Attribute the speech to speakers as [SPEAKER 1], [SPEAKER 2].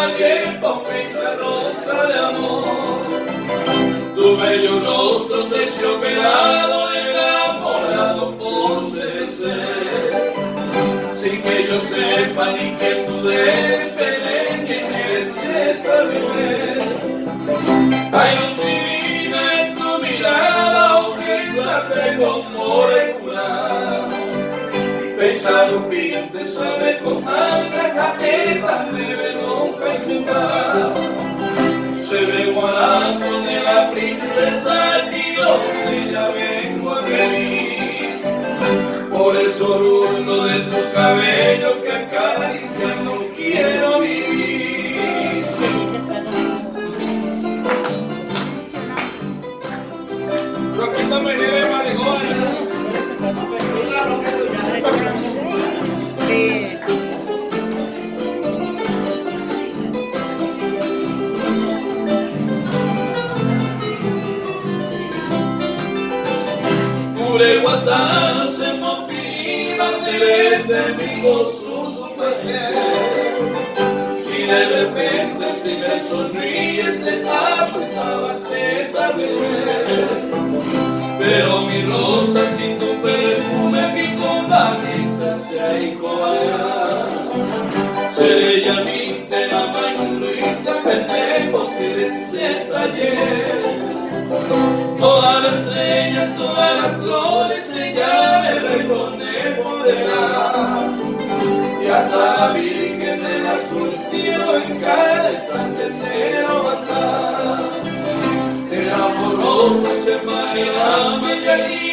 [SPEAKER 1] ayer, pompeya rosa de amor. Tu bello rostro terciopelado, enamorado por ser, sin que yo sepa ni que tú despegues en ese tabique. Hay luz divina en tu mirada, oh que con molecular. Pensado pinte, sabe con alta capeta, debe nunca incubar. Se ve guardando de la princesa Dios, ella vengo a venir. Por el sorullo de tus cabellos que acarician no quiero vivir. Roquita Menezes Marigola. Guatana se motiva de mi gozo y de repente si me sonríe se apretaba seta de pero mi rosa sin tu perfume mi combatiza se ha seré ya mi de la mano Luisa pendejo que le taller. Todas las estrellas, todas las flores, ella me responderá. Y hasta la Virgen del azul cielo en cada instante entero basar. El amoroso se mareaba y allí